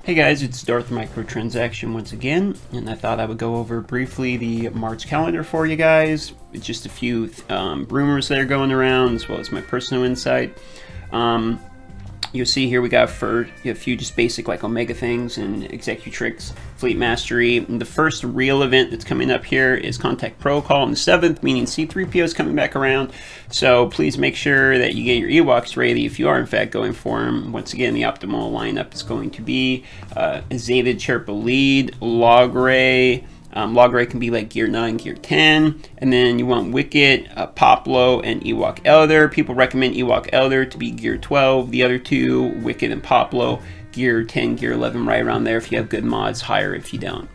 Hey guys, it's Darth Microtransaction once again, and I thought I would go over briefly the March calendar for you guys. Just a few rumors that are going around, as well as my personal insight. You'll see here we got a few just basic like Omega things and Executrix, Fleet Mastery. And the first real event that's coming up here is Contact Protocol on the 7th, meaning C3PO is coming back around. So please make sure that you get your Ewoks ready if you are in fact going for them. Once again, the optimal lineup is going to be Zeta Chirpa Lead, Logray. Logray can be like Gear 9, Gear 10, and then you want Wicket, Poplo, and Ewok Elder. People recommend Ewok Elder to be Gear 12. The other two, Wicket and Poplo, Gear 10, Gear 11, right around there if you have good mods, higher if you don't.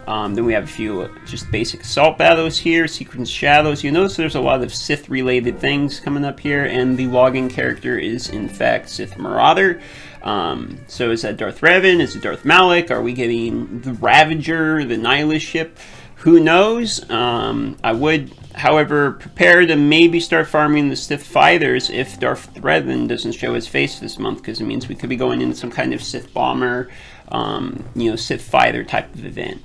Then we have a few just basic assault battles here, Secrets and Shadows. You notice there's a lot of Sith-related things coming up here, and the login character is in fact Sith Marauder. So is that Darth Revan? Is it Darth Malak? Are we getting the Ravager, the Nihilist ship? Who knows? I would, however, prepare to maybe start farming the Sith fighters if Darth Revan doesn't show his face this month, because it means we could be going into some kind of Sith bomber, Sith fighter type of event.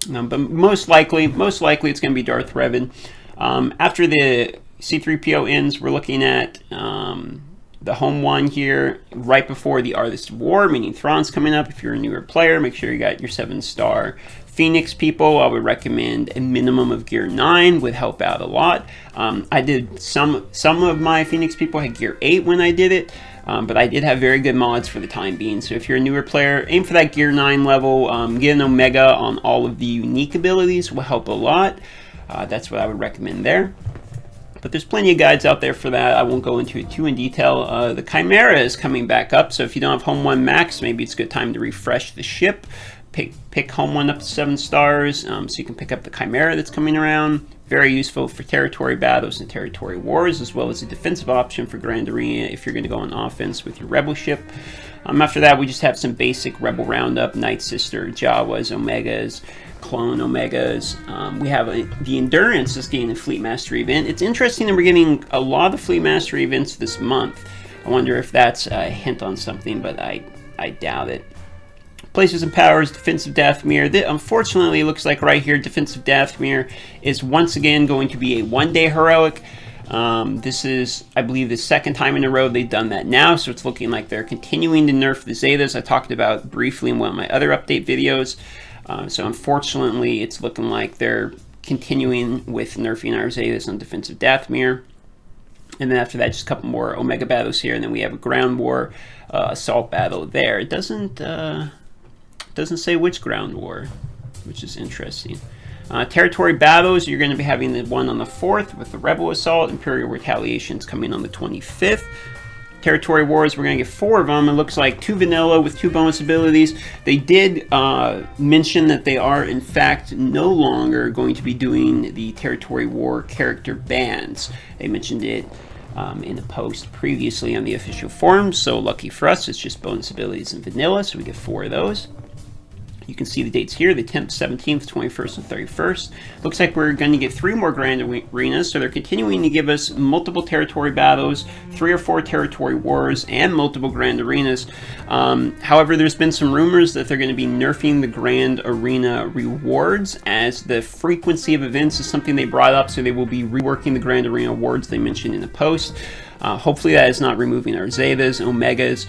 But most likely it's going to be Darth Revan. After the C3PO ends, we're looking at the home one here right before the Artist of War, meaning Thrawn's coming up. If you're a newer player, make sure you got your 7-star Phoenix people. I would recommend a minimum of Gear 9 would help out a lot. I did some of my Phoenix people had Gear 8 when I did it. But I did have very good mods for the time being. So if you're a newer player, aim for that Gear 9 level. Get an Omega on all of the unique abilities will help a lot. That's what I would recommend there. But there's plenty of guides out there for that. I won't go into it too in detail. The Chimera is coming back up. So if you don't have Home 1 Max, maybe it's a good time to refresh the ship. Pick Home 1 up to 7 stars so you can pick up the Chimera that's coming around. Very useful for territory battles and territory wars, as well as a defensive option for Grand Arena if you're going to go on offense with your Rebel ship. After that, we just have some basic Rebel Roundup, Night Sister, Jawas, Omegas, Clone Omegas. We have the Endurance is getting a Fleet Mastery event. It's interesting that we're getting a lot of Fleet Mastery events this month. I wonder if that's a hint on something, but I doubt it. Places and powers, Defensive Dathomir. Unfortunately, it looks like right here, Defensive Dathomir is once again going to be a one-day heroic. This is, I believe, the second time in a row they've done that now, so it's looking like they're continuing to nerf the Zetas. I talked about briefly in one of my other update videos. So unfortunately, it's looking like they're continuing with nerfing our Zetas on Defensive Dathomir. And then after that, just a couple more Omega battles here, and then we have a ground war assault battle there. It doesn't say which ground war, which is interesting. Territory battles, you're going to be having the one on the 4th with the Rebel Assault. Imperial Retaliation's coming on the 25th. Territory wars, we're going to get 4 of them. It looks like 2 vanilla with 2 bonus abilities. They did mention that they are, in fact, no longer going to be doing the territory war character bans. They mentioned it in a post previously on the official forums, so lucky for us, it's just bonus abilities and vanilla, so we get 4 of those. You can see the dates here, the 10th, 17th, 21st, and 31st. Looks like we're going to get 3 more Grand Arenas, so they're continuing to give us multiple territory battles, 3 or 4 territory wars, and multiple Grand Arenas. However, there's been some rumors that they're going to be nerfing the Grand Arena rewards, as the frequency of events is something they brought up, so they will be reworking the Grand Arena awards they mentioned in the post. Hopefully that is not removing our Zetas, Omegas,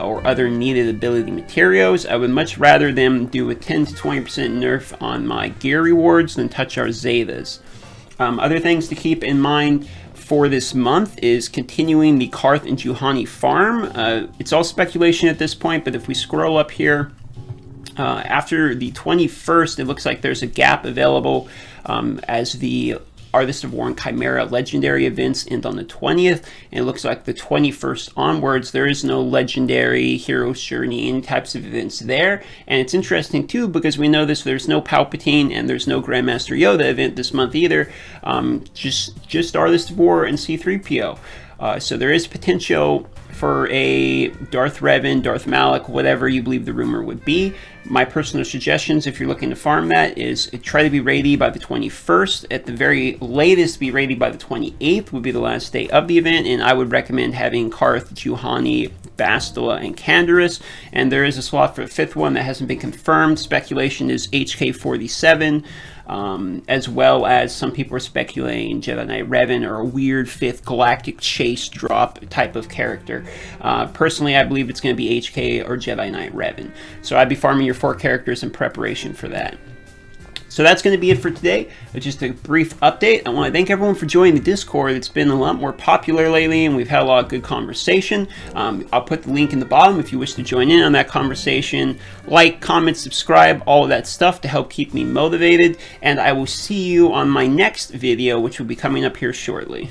or other needed ability materials. I would much rather them do a 10 to 20% nerf on my gear rewards than touch our Zetas. Other things to keep in mind for this month is continuing the Karth and Juhani farm. It's all speculation at this point, but if we scroll up here, after the 21st, it looks like there's a gap available as the Artist of War and Chimera legendary events end on the 20th, and it looks like the 21st onwards there is no legendary Hero's Journey, any types of events there. And it's interesting too, because we know there's no Palpatine and there's no Grandmaster Yoda event this month either, just Artist of War and C3PO. So there is potential for a Darth Revan, Darth Malak, whatever you believe the rumor would be. My personal suggestions, if you're looking to farm that, is try to be ready by the 21st. At the very latest, be ready by the 28th would be the last day of the event, and I would recommend having Karth, Juhani, both Bastila and Canderous, and there is a slot for the 5th one that hasn't been confirmed. Speculation is HK47, as well as some people are speculating Jedi Knight Revan or a weird 5th Galactic Chase drop type of character. Personally, I believe it's going to be HK or Jedi Knight Revan. So I'd be farming your 4 characters in preparation for that. So that's going to be it for today. Just a brief update. I want to thank everyone for joining the Discord. It's been a lot more popular lately, and we've had a lot of good conversation. I'll put the link in the bottom if you wish to join in on that conversation. Like, comment, subscribe, all of that stuff to help keep me motivated. And I will see you on my next video, which will be coming up here shortly.